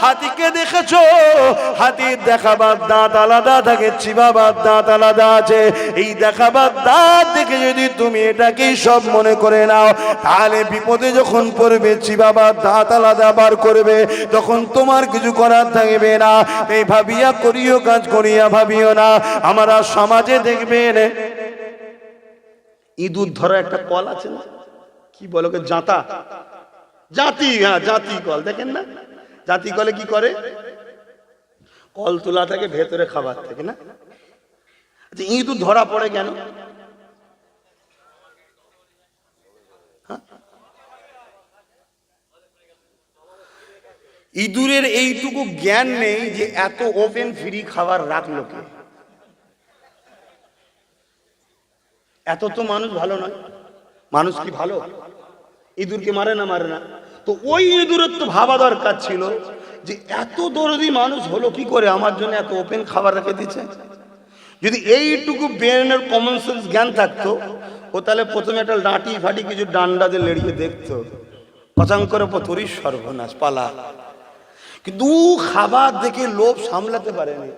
হাতিকে দেখেছো, হাতির দেখাবার দাঁত আলাদা থাকে, চিবাবার দাঁত আলাদা আছে। এই দেখাবার দাঁত দেখে যদি তুমি এটাকেই সব মনে করে নাও, তাহলে বিপদে যখন পড়বে চিবাবার দাঁত আলাদা বার করবে, তখন তোমার কিছু করার থাকবে না। এই ভাবিয়া করিও কাজ করিয়া ভাবিও না। আমরা সমাজে দেখবেন ইঁদুর ধরো একটা কল আছে না, কি বলো জাঁতা, জাতি, হ্যাঁ জাতি কল, দেখেন না জাতি কলে কি করে, কল তোলা থাকে, ভেতরে খাবার থাকে না। আচ্ছা ইঁদুর ধরা পড়ে কেন? ইঁদুরের এইটুকু জ্ঞান নেই যে এত ওপেন ফ্রি খাবার রাখলো কে। এত তো মানুষ ভালো নয়, মানুষ কি ভালো? ইঁদুরকে মারে না, মারে না। তো ওই ইঁদুরের তো ভাবা দরকার ছিল যে এত দরদি মানুষ হলো কি করে, আমার জন্য এত ওপেন খাবার রেখে দিচ্ছে। যদি এইটুকু ব্রেনের কমন সেন্স জ্ঞান থাকতো, ও তাহলে প্রথমে একটা লাঠি ফাটি কিছু ডান্ডা দিয়ে লেড়িয়ে দেখতো, কচাং করে পথরি সর্বনাশ পালা। কিন্তু খাবার দেখে লোভ সামলাতে পারেনি।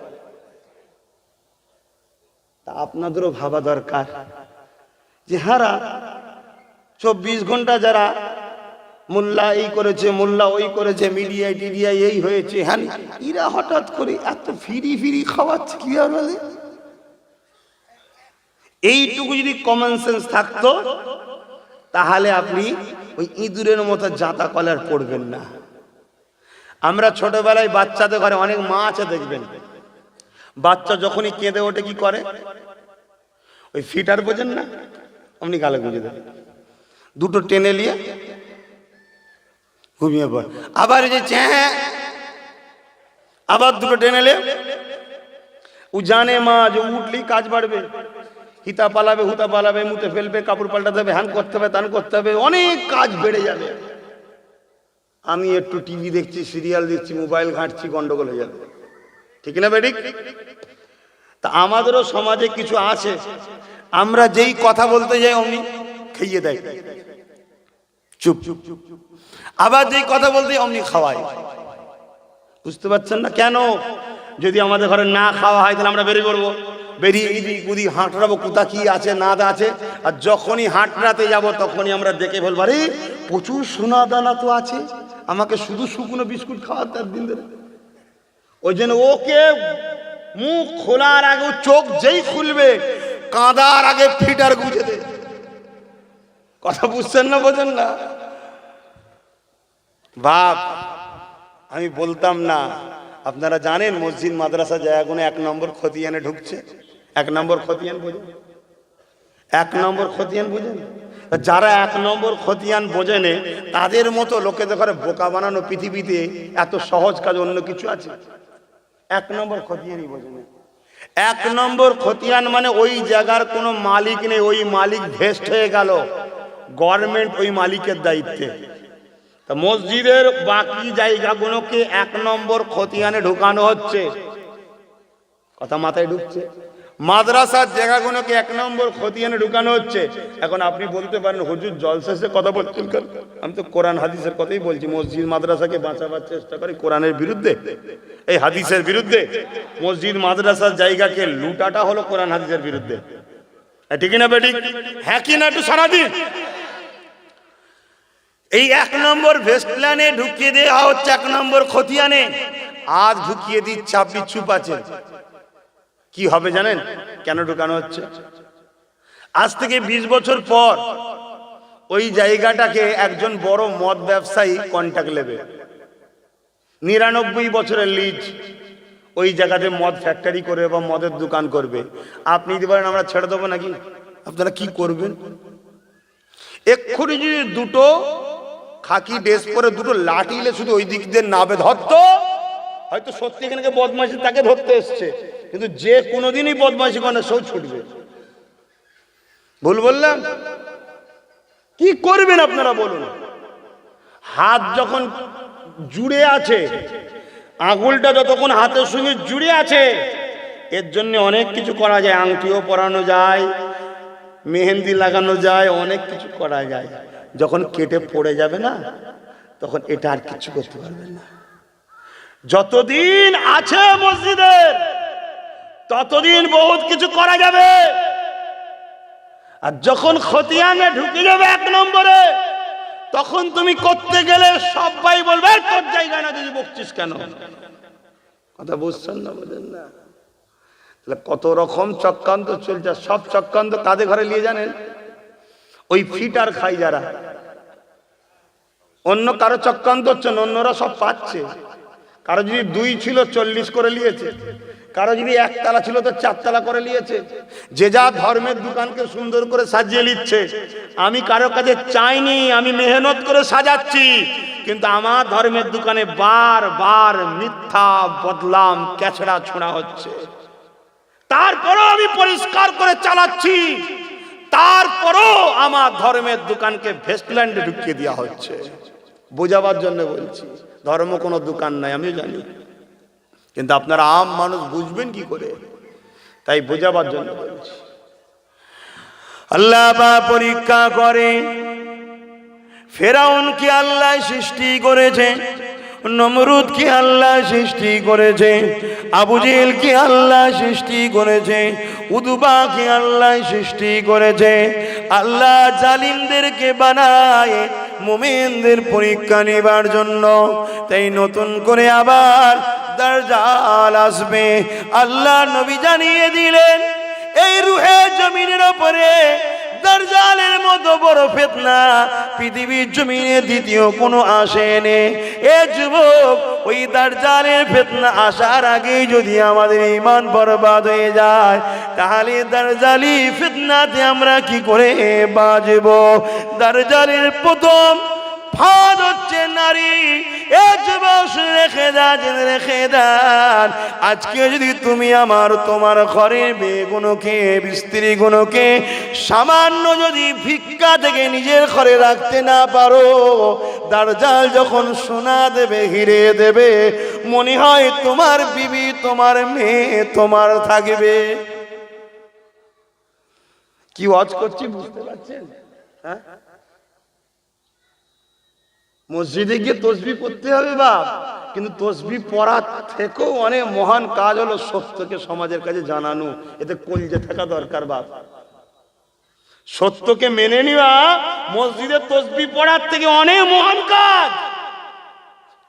তা আপনাদেরও ভাবা দরকার যে হারা 24 ঘন্টা যারা মোল্লা এই করেছে, মোল্লা ওই করেছে, মিডিয়ায় টিডিয়ায় এই হয়েছে, হ্যাঁ, এরা হঠাৎ করে এত ফিরি ফিরি খাওয়াচ্ছে কি আর বলে? এইটুকু যদি কমন সেন্স থাকতো, তাহলে আপনি ওই ইঁদুরের মতো জাঁতা কলার পড়বেন না। আমরা ছোটবেলায় বাচ্চাদের ঘরে অনেক মা আছে দেখবেন, বাচ্চা যখনই কেঁদে ওঠে কি করে, ওই ফিটার বোঝেন না, আপনি গালে গুঁজে দেন, দুটো টেনে নিয়ে ঘুমিয়ে পড়ে। আবার এই যে চ্যাঁ, আবার দুটো টেনে নিয়ে, ও জানে মা যে উঠলেই কাজ বাড়বে, হিতা পালাবে, হুতা পালাবে, মুতে ফেলবে, কাপড় পাল্টাতে হবে, হ্যান করতে হবে, তান করতে হবে, অনেক কাজ বেড়ে যাবে। আমি একটু টিভি দেখছি, সিরিয়াল দেখছি, মোবাইল ঘাঁটছি, গন্ডগোল হয়ে যাবে, ঠিক না বেঠিক? তা আমাদেরও সমাজে কিছু আছে, আমরা যেই কথা বলতে যাই অমনি খাইয়ে দেয়, চুপ। আবার যেই কথা বলতে অমনি খাওয়ায়। বুঝতে পারছেন না কেন? যদি আমাদের ঘরে না খাওয়া হয় তাহলে আমরা বেরিয়ে পড়বো, বেরিয়ে এদিক ওদিক হাঁটড়াবো, কোথা কি আছে না আছে। আর যখনই হাঁটড়াতে যাব তখনই আমরা দেখে বলবো, আরে প্রচুর সোনা দানা তো আছে, আমাকে শুধু শুকনো বিস্কুট খাওয়াতে দিন ধরে। ওই জন্য ওকে মুখ খোলার আগে, চোখ যেই খুলবে কাঁদার আগে ফিটার গুঁজে দে। কথা বুঝছেন না, বোঝেন না? বাপ আমি বলতাম না, আপনারা জানেন মসজিদ মাদ্রাসা জায়গাগুলো 1 নম্বর খতিয়ানে ঢুকছে। 1 নম্বর খতিয়ান বোঝেন? 1 নম্বর খতিয়ান বোঝেন? যারা 1 নম্বর খতিয়ান বোঝেনে তাদের মতো লোকেদের ঘরে বোকা বানানো পৃথিবীতে এত সহজ কাজ অন্য কিছু আছে? 1 নম্বর খতিয়ানই বোঝেনে। 1 নম্বর খতিয়ান মানে ওই জায়গার কোনো মালিক নেই, ওই মালিক ভেস্ট হয়ে গেল, গভর্নমেন্ট ওই মালিকের দায়িত্বে। তা মসজিদের বাকি জায়গাগুলোকে 1 নম্বর খতিয়ানে ঢুকানো হচ্ছে, কথা মাথায় ঢুকছে? মাদ্রাসার জায়গাগুলোকে 1 নম্বর খতিয়ানে ঢুকানো হচ্ছে। এখন আপনি বলতে পারেন হুজুর জলসেসে কথা বলছেন কেন? আমি তো কোরআন হাদিসের কথাই বলছি। মসজিদ মাদ্রাসাকে বাঁচাবার চেষ্টা করি কোরআনের বিরুদ্ধে, এই হাদিসের বিরুদ্ধে। মসজিদ মাদ্রাসার জায়গাকে লুটাটা হলো কোরআন হাদিসের বিরুদ্ধে, ঠিক না বেঠিক? হ্যাঁ কি না একটু সারাদিন? এই 1 নম্বর ভেস্ট প্ল্যানে ঢুকিয়ে দেওয়া হচ্ছে 1 নম্বর খতিয়ানে। আজ ঢুকিয়ে দিচ্ছে, আপনি চুপ আছেন। কি হবে জানেন কেন ঢুকানো হচ্ছে? আজ থেকে 20 বছর পর ওই জায়গাটাকে একজন বড় মদ ব্যবসায়ী কন্ট্রাক্ট নেবে, 99 বছরের লিজ, ওই জায়গাতে মদ ফ্যাক্টরি করবে বা মদের দোকান করবে। আপনি যদি বলেন আমরা ছেড়ে দেবো নাকি, আপনারা কি করবেন? এক্ষুনি যদি দুটো খাকি ড্রেস পরে দুটো লাঠিলে শুধু ওই দিক দিয়ে নাবে ধরতো, হয়তো সত্যি এখানে বদমাইশি তাকে ধরতে এসছে, কিন্তু যে কোনোদিনই বদমাইশি করে সেও ছুটবে। ভুল বললাম? কি করবেন আপনারা বলুন? হাত যখন জুড়ে আছে, আঙুলটা যতক্ষণ হাতের সঙ্গে জুড়ে আছে, এর জন্য অনেক কিছু করা যায়, আংটিও পরানো যায়, মেহেন্দি লাগানো যায়, অনেক কিছু করা যায়। যখন কেটে পড়ে যাবে না, তখন এটা আর কিছু করতে পারবেন না। যতদিন আছে মসজিদের ততদিন বহুত কিছু করা যাবে, আর যখন খতিয়ানে ঢুকে যাবে এক নম্বরে, তখন তুমি করতে গেলে সবাই বলবে তোর জায়গা না, যদি বকছিস কেন? কথা বুঝছেন না? বোঝেন না? তাহলে কত রকম চক্রান্ত চলছে। সব চক্রান্ত কাদের ঘরে নিয়ে জানেন? ওই ফিটার খাই যারা, অন্য কারো চক্রান্ত হচ্ছে না, অন্যরা সব পাচ্ছে। কারো যদি 2 ছিল 40 করে নিয়েছে, কারো যদি 1 তালা ছিল তো 4 তালা করে নিয়েছে। যে যা ধর্মের দোকানকে সুন্দর করে সাজিয়ে নিচ্ছে। আমি কারো কাছে চাইনি, আমি মেহনত করে সাজাচ্ছি, কিন্তু আমার ধর্মের দোকানে বারবার মিথ্যা বদলাম ক্যাচড়া ছোঁড়া হচ্ছে। তারপরও আমি পরিষ্কার করে চালাচ্ছি, তারপরও আমার ধর্মের দোকানকে ভেস্টল্যান্ডে ঢুকিয়ে দেওয়া হচ্ছে। বোঝাবার জন্য বলছি, ধর্ম কোনো দোকান নাই, আমিও জানি, কিন্তু আপনারা আম মানুষ বুঝবেন কি করে, তাই বোঝাবার জন্য বলছি। আল্লাহ বা পরীক্ষা করে। ফেরাউনকে আল্লাহ সৃষ্টি করেছে, নমরুদকে আল্লাহ সৃষ্টি করেছে, আবু জেহেলকে আল্লাহ সৃষ্টি করেছে, উদবাকে আল্লাহ সৃষ্টি করেছে। আল্লাহ জালিমদেরকে বানায় মুমিনদের পরীক্ষা নেবার জন্য। তাই নতুন করে আবার দাজ্জাল আসবে। আল্লাহ নবী জানিয়ে দিলেন, এই রুহে জমিনের উপরে দাজ্জালের মতো বড় ফিতনা পৃথিবীর জমিনে দ্বিতীয় কোনো আসেনি। এ যুবক, ওই দাজ্জালের ফিতনা আসার আগেই যদি আমাদের ঈমান বরবাদ হয়ে যায়, তাহলে দাজ্জালি ফিতনাতে আমরা কি করে বাঁচব? দাজ্জালের প্রথম ফাঁদ হচ্ছে নারী। এ যুবক, রেখে দেন, আজকে যদি তুমি আমার তোমার ঘরের মেয়েগুলোকে, স্ত্রীগুলোকে সামান্য যদি ভিক্ষা থেকে নিজের ঘরে রাখতে না পারো, দাজ্জাল যখন সোনা দেবে, হিরে দেবে, মনে হয় তোমার বিবি, তোমার মেয়ে তোমার থাকবে। কি ওয়াজ করছি বুঝতে পারছেন? হ্যাঁ, মসজিদে গিয়ে তসবিহ পড়তে হবে বাপ, কিন্তু তসবিহ পড়ার থেকেও অনেক মহান কাজ হলো সত্যকে সমাজের কাছে জানানো। এতে কলিজা থাকা দরকার বাপ। সত্যকে মেনে নেওয়া মসজিদে তসবিহ পড়ার থেকে অনেক মহান কাজ।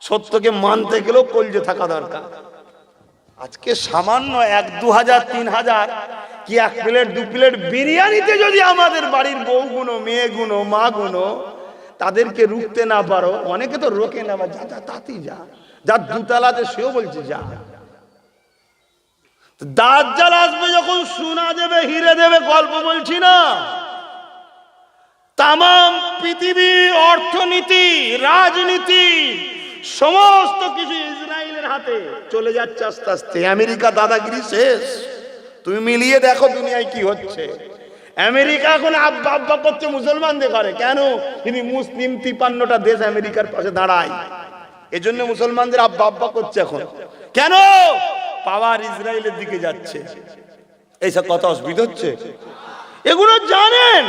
সত্যকে মানতে গেলেও কলিজা থাকা দরকার। আজকে সামান্য 1-2 হাজার 3 হাজার কি 1 প্লেট 2 প্লেট বিরিয়ানিতে যদি আমাদের বাড়ির বউগুলো, মেয়েগুলো, মাগুলো তাদেরকে রুখতে না পারো, অনেকে তো রোকে না, যা যা তাতেই যা, যার 2 তালাতে সেও বলছে যা। দাজ্জাল আসবে যখন সোনা দেবে, হিরে দেবে, গল্প বলছি না। তামাম পৃথিবী, অর্থনীতি, রাজনীতি, সমস্ত কিছু ইসরায়েলের হাতে চলে যাচ্ছে আস্তে আস্তে। আমেরিকা দাদাগিরি শেষ। তুমি মিলিয়ে দেখো দুনিয়ায় কি হচ্ছে। আমেরিকা এখন আব্বা আব্বা করছে মুসলমানদের ঘরে। কেন? তিনি মুসলিম 53টা দেশ আমেরিকার পাশে দাঁড়ায়, এজন্য মুসলমানদের আব্বা আব্বা করছে এখন। কেন? পাওয়ার ইসরায়েলের দিকে যাচ্ছে। এইসব কথা অসুবিধা হচ্ছে, এগুলো জানেন।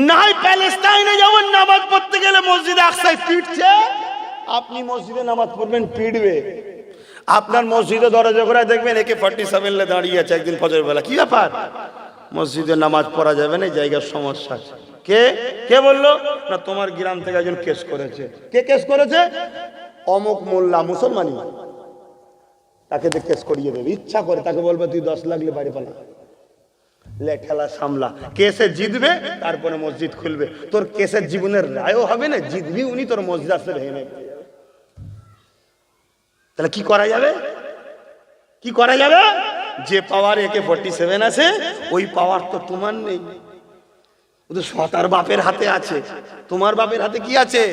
নাই প্যালেস্টাইনে যেমন নামাজ পড়তে গেলে মসজিদে আকসায় পিটছে, আপনি মসজিদে নামাজ পড়বেন পিটবে। আপনার মসজিদে দরজা করে দেখবেন AK-47 দাঁড়িয়ে আছে একদিন ফজর বেলা। কি ব্যাপার? মসজিদে নামাজ পড়া যাবে না, জায়গার সমস্যা আছে। কে কে বললো? না, তোমার গ্রাম থেকে একজন কেস করেছে। কে কেস করেছে? অমুক মোল্লা, মুসলমানি, তাকে কেস করিয়ে দেবে। ইচ্ছা করে তাকে বলবে তুই 10 লাগলে বাড়ি পালা, লে ঠেলা সামলা। কেসে জিতবে, তারপরে মসজিদ খুলবে। তোর কেসের জীবনের রায়ও হবে না, জিতবি উনি, তোর মসজিদ আসতে ভেঙে। তাহলে কি করা যাবে? কি করা যাবে? যে পাওয়ার AK-47 আছে, ওই পাওয়ার তো তোমার নেই, ও তো সতার বাপের হাতে আছে। তোমার বাপের হাতে কি আছে?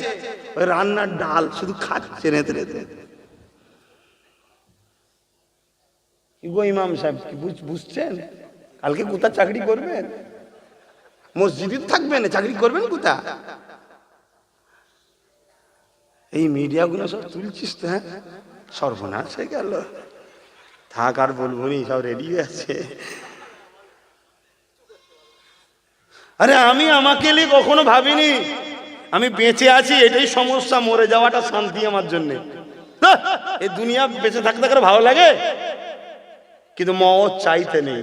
ওই রান্নার ডাল শুধু খাচ্ছে নেতে নেতে। কি গো ইমাম সাহেব, কি বুঝছেন? কালকে কোথা চাকরি করবেন? মসজিদে থাকবেন, চাকরি করবেন কোথা? এই মিডিয়াগুলো সব তুলছিস তো। হ্যাঁ, সর্বনাশ হয়ে গেল। থাক, আর বলবো নি, সব রেডি আছে। আরে আমি আমাকে নিয়ে কখনো ভাবিনি। আমি বেঁচে আছি এটাই সমস্যা, মরে যাওয়াটা শান্তি আমার জন্য। এই দুনিয়া বেঁচে থাকতে করে ভালো লাগে, কিন্তু মওত চাইতে নেই,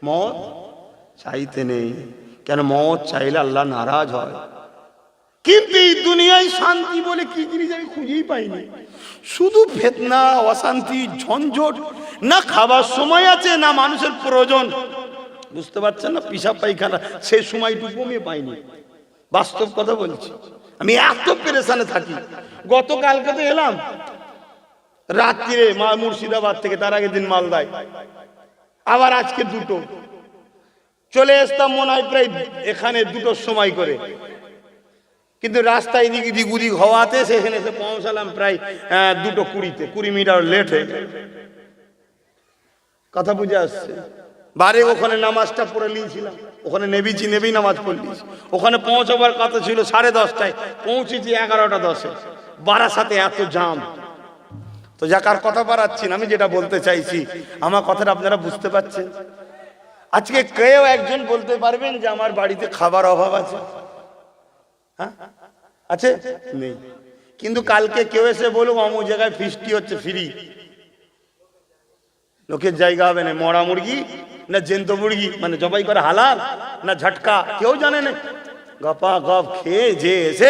মওত চাইতে নেই। কেন? মওত চাইলে আল্লাহ নারাজ হয়। কিন্তু এই দুনিয়ায় শান্তি বলে কি জিনিস আমি খুঁজেই পাইনি। শুধু ফিতনা, অশান্তি, ঝঞ্ঝট, না খাবার সময় আছে না মানুষের প্রয়োজন। বুঝতে পারছেন না? পিসাব পায়খানা সেই সময়টুকু আমি পাইনি। বাস্তব কথা বলছি, আমি এত পেরেশানে থাকি। গতকালকে তো এলাম রাত্রিরে মুর্শিদাবাদ থেকে, তার আগের দিন মালদায়, আবার আজকে দুটো চলে আসতাম মনে হয় প্রায় এখানে দুটোর সময় করে, কিন্তু রাস্তায় এদিক এদিক উদিক হওয়াতে সেখানে এসে পৌঁছালাম প্রায় 2:20-তে, 20 মিনিট লেট হয়ে গেল। কথা বুঝে আসছে? বারে ওখানে নামাজটা পড়ে নিয়েছিলাম, ওখানে নেবেই নামাজ পড়লিছি। ওখানে পৌঁছাবার কথা ছিল 10:30টায়, পৌঁছেছি 11:10-এ। বারাসাতে এত জাম। তো যাকার কথা বাড়াচ্ছি না, আমি যেটা বলতে চাইছি আমার কথাটা আপনারা বুঝতে পারছেন। আজকে কেউ একজন বলতে পারবেন যে আমার বাড়িতে খাবার অভাব আছে? হ্যাঁ আছে? নেই। কিন্তু কালকে কেউ এসে বলুক অমুক জায়গায় ফিস্টি হচ্ছে ফ্রি, লোকের জায়গা হবে না, মরা মুরগি না জেন্ত মুরগি মানে জবাই করে হালাল না ঝটকা কেউ জানে না, গপা গপ খেয়ে যে এসে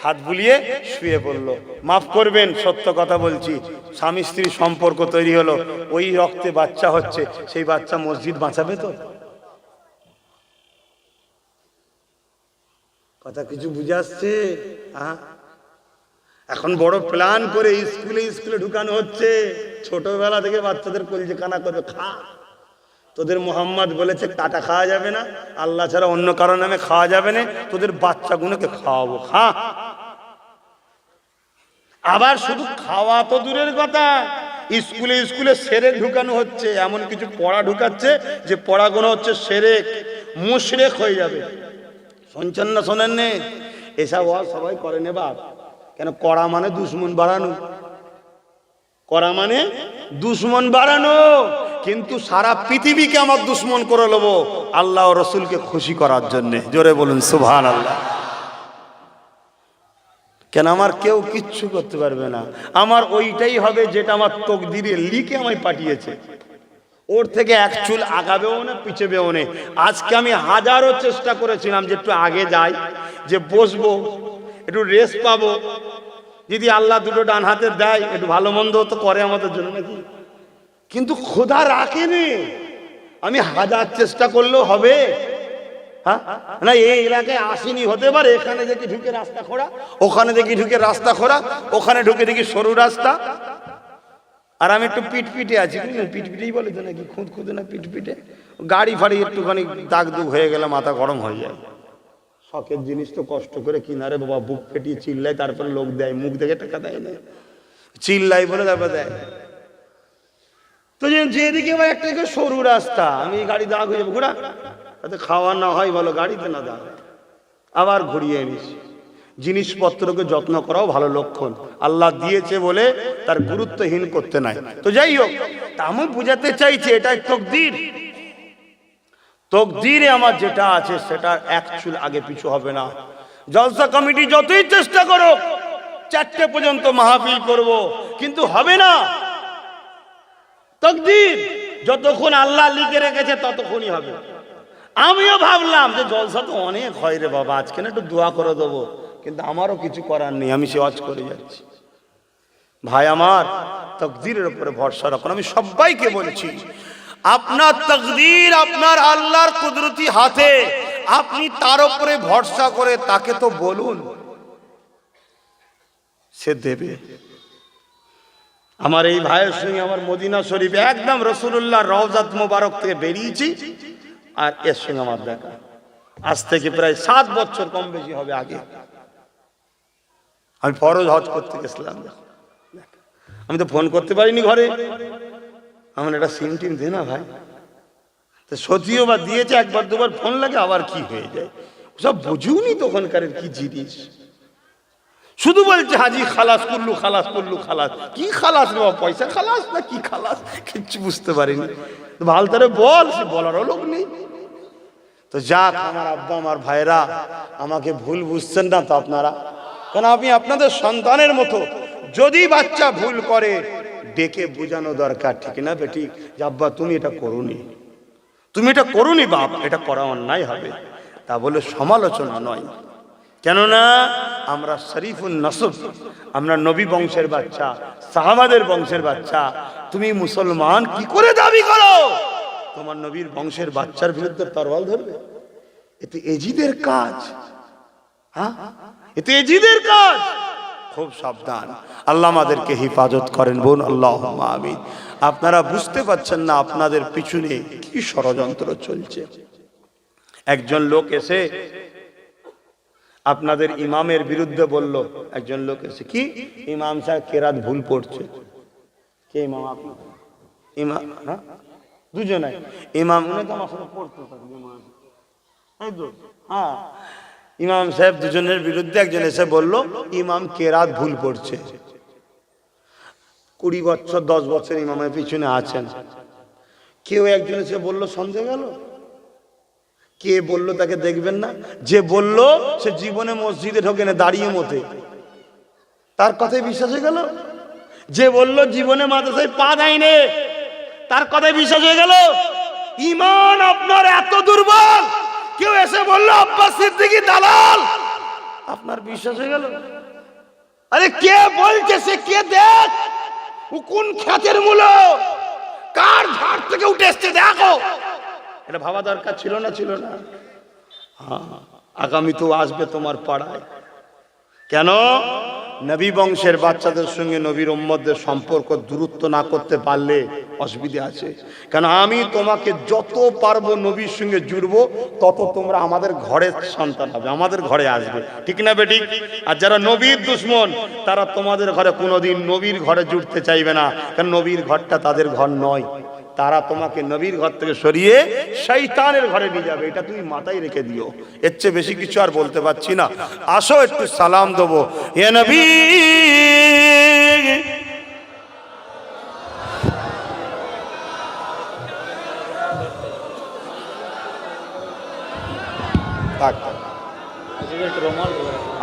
হাত বুলিয়ে শুয়ে পড়লো। মাফ করবেন, সত্য কথা বলছি, স্বামী স্ত্রীর সম্পর্ক তৈরি হলো, ওই রক্তে বাচ্চা হচ্ছে, সেই বাচ্চা মসজিদ বাঁচাবে তো? কথা কিছু বুঝে আসছে? হ্যাঁ, এখন বড় প্ল্যান করে স্কুলে ঢুকানো হচ্ছে। ছোটবেলা থেকে বাচ্চাদের কলিজে কানা করবে, খা, তোদের মোহাম্মদ বলেছে কাটা খাওয়া যাবে না, আল্লাহ ছাড়া অন্য কারো নামে খাওয়া যাবে না, তোদের বাচ্চাগুলোকে খাওয়াবো, খা। আবার শুধু খাওয়া তো দূরের কথা, স্কুলে সেরেক ঢুকানো হচ্ছে, এমন কিছু পড়া ঢুকাচ্ছে যে পড়াগুলো হচ্ছে সেরেক, মুশরিক হয়ে যাবে। শুনছেন না শোনেন নে? এসব সবাই করে নে বাপ। কেন? করা মানে দুশ্মন বাড়ানো, করা মানে দুশ্মন বাড়ানো। কিন্তু সারা পৃথিবীকে আমার দুশ্মন করে নেব আল্লাহ ও রসুলকে খুশি করার জন্য। জোরে বলুন সুবহানাল্লাহ। কেন? আমার কেউ কিচ্ছু করতে পারবে না, আমার ওইটাই হবে যেটা আমার তকদিরে লিখে আমায় পাঠিয়েছে। ওর থেকে এক চুল আগাবেও না পিছবেও না। আজকে আমি হাজারো চেষ্টা করেছিলাম যে একটু আগে যাই, যে বসবো, একটু রেস্ট পাবো, যদি আল্লাহ দুটো ডান হাতে দেয় একটু ভালো মন্দ তো করে আমাদের জন্য নাকি, কিন্তু খোদা রাখেনি। আমি হাজার চেষ্টা করলেও হবে? হ্যাঁ না, এই এলাকায় আসেনি, হতে পারে এখানে দেখি ঢুকে রাস্তা খোঁড়া, ওখানে দেখি ঢুকে রাস্তা খোঁড়া, ওখানে ঢুকে দেখি সরু রাস্তা, আর আমি একটু পিটপিটে আছি। পিটপিটেই বলে তো নাকি, খুঁদে না পিটপিটে, গাড়ি ফাড়ি একটুখানি দাগ দুগ হয়ে গেলে মাথা গরম হয়ে যায়। শখের জিনিস তো কষ্ট করে কিনারে বাবা, বুক ফেটিয়ে চিল্লাই, তারপরে লোক দেয়, মুখ দেখে টাকা দেয় না, চিল্লাই বলে তারপরে দেয়। তো যেদিকে এবার একটা সরু রাস্তা, আমি গাড়ি দাগ হয়ে যাবো, ঘোরা তাতে খাওয়া না হয় বলো, গাড়িতে না দাগ, আবার ঘুরিয়ে নিস। জিনিসপত্রকে যত্ন করাও ভালো লক্ষণ, আল্লাহ দিয়েছে বলে তার গুরুত্বহীন করতে নাই। তো যাই হোক, তা আমি বুঝাতে চাইছি এটাই তকদির। তকদিরে আমার যেটা আছে সেটা এক চুল আগে পিছু হবে না। জলসা কমিটি যতই চেষ্টা করো 4টে পর্যন্ত মাহফিল করব, কিন্তু হবে না। তকদির যতক্ষণ আল্লাহ লিখে রেখেছে ততক্ষণই হবে। আমিও ভাবলাম যে জলসা তো অনেক হয় রে বাবা, আজকে না একটু দোয়া করে দেবো, কিন্তু আমারও কিছু করার নেই, আমি সে ওয়াজ করে যাচ্ছি। ভাই আমার, তকদিরের উপরে ভরসা রাখুন। আমি সবাইকে বলছি, আপনার তকদির আপনার আল্লাহর কুদরতি হাতে, আপনি তার উপরে ভরসা করে তাকে তো বলুন, সে দেবে। আমার এই ভাইয়ের সঙ্গে আমার মদিনা শরীফ একদম রাসূলুল্লাহ রওজাত মুবারক থেকে বেরিয়েছি, আর এর সঙ্গে আমার দেখা আজ থেকে প্রায় 7 বছর কম বেশি হবে আগে। আমি ফরজ হজ করতে গেছিলাম, আমি তো ফোন করতে পারিনি ঘরে, আমার একটা সিম টিম দে না ভাই। তো সত্যিও বা দিয়েছে, একবার দুবার ফোন লাগে আবার কি হয়ে যায়, সব বুঝুনি তখনকার কি জিনিস। শুধু বলছে হাজি খালাস করলু, খালাস করলু, খালাস কি খালাস রে বাবা, পয়সা খালাস না কি খালাস, কিচ্ছু বুঝতে পারিনি। ভাল তারে বল, সে বলারও লোক নেই। তো যাক, আমার আব্বা আমার ভাইরা আমাকে ভুল বুঝছেন না তো আপনারা, কারণ আমি আপনাদের সন্তানের মতো, যদি বাচ্চা ভুল করে ডেকে বোঝানো দরকার, ঠিক না বেঠিক? যে আব্বা তুমি এটা করোনি, তুমি এটা করোনি বাপ, এটা করা অন্যায় হবে, তা বলে সমালোচনা নয়। কেননা আমরা শরীফুন নসব, আমরা নবী বংশের বাচ্চা, সাহাবাদের বংশের বাচ্চা। তুমি মুসলমান কি করে দাবি করো তোমার নবীর বংশের বাচ্চার বিরুদ্ধে তরোয়াল ধরবে? এতে এজিদের কাজ, হ্যাঁ এতে এজিদের কাজ। খুব সাবধান, আল্লাহ আমাদেরকে হেফাজত করেন, বোন আল্লাহুম্মা আমিন। আপনারা বুঝতে পারছেন না আপনাদের পিছনে কি ষড়যন্ত্র চলছে। একজন লোক এসে আপনাদের ইমামের বিরুদ্ধে বলল, একজন লোক এসে কি ইমাম সাহেব কেরাত ভুল পড়ছে। কে ইমাম? আপনি ইমাম? হ্যাঁ দুজনাই ইমাম, উনি তো আমার সাথে পড়তে থাকবে, হ্যাঁ ইমাম সাহেব দুজনের বিরুদ্ধে একজন এসে বলল ইমাম কেরাত ভুল পড়ছে। 20 বছর 10 বছর ইমামের পিছনে আছেন, কেউ একজন এসে বলল সন্দেহ গেল। কে বলল তাকে দেখবেন না? যে বলল সে জীবনে মসজিদে ঢোকে না, দাঁড়িয়ে মতে, তার কথাই বিশ্বাস হয়ে গেল। যে বলল জীবনে মাদ্রাসায় পা দেয়নি, তার কথাই বিশ্বাস হয়ে গেল। ঈমান আপনার এত দুর্বল, কেউ এসে বলল আব্বাস সিদ্দিকী দালাল, আপনার বিশ্বাস হয়ে গেল। আরে কে বলছে সে কে দেখ, ও কোন খ্যাতের মূলো, কার ঝাড় থেকে উঠে এসছে দেখো। এটা ভাবা দরকার ছিল না? ছিল না? হ্যাঁ, আগামী তো আসবে তোমার পাড়ায়। কেন? নবী বংশের বাচ্চাদের সঙ্গে নবীর উম্মতদের সম্পর্ক দূরত্ব না করতে পারলে অসুবিধা আছে। কারণ আমি তোমাকে যত পারবো নবীর সঙ্গে জুড়বো, তত তোমরা আমাদের ঘরের সন্তান হবে, আমাদের ঘরে আসবে, ঠিক না বেঠিক? আর যারা নবীর দুশ্মন তারা তোমাদের ঘরে কোনোদিন নবীর ঘরে জুড়তে চাইবে না, কারণ নবীর ঘরটা তাদের ঘর নয়। তারা তোমাকে নবীর ঘর থেকে সরিয়ে শয়তানের ঘরে নিয়ে যাবে, এটা তুমি মাথায় রেখে দিও। এর চেয়ে বেশি কিছু আর বলতে পারছি না। আসো একটু সালাম দেবো। ইয়া নবী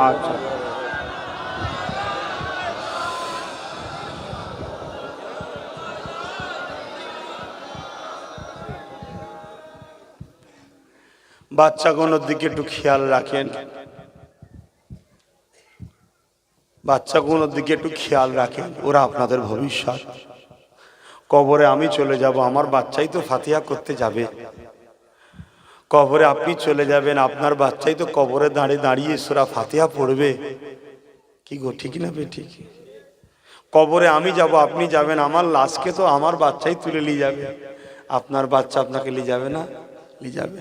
আচ্ছা বাচ্চাগুলোর দিকে একটু খেয়াল রাখেন, বাচ্চাগুলোর দিকে একটু খেয়াল রাখেন, ওরা আপনাদের ভবিষ্যৎ। কবরে আমি চলে যাব, আমার বাচ্চাই তো ফাতিহা করতে যাবে। কবরে আপনি চলে যাবেন, আপনার বাচ্চাই তো কবরে দাঁড়িয়ে দাঁড়িয়ে সূরা ফাতিহা পড়বে। কি গো, ঠিক না বেঠিক? কবরে আমি যাব, আপনি যাবেন, আমার লাশকে তো আমার বাচ্চাই তুলে নিয়ে যাবে। আপনার বাচ্চা আপনাকে নিয়ে যাবে না? নিয়ে যাবে।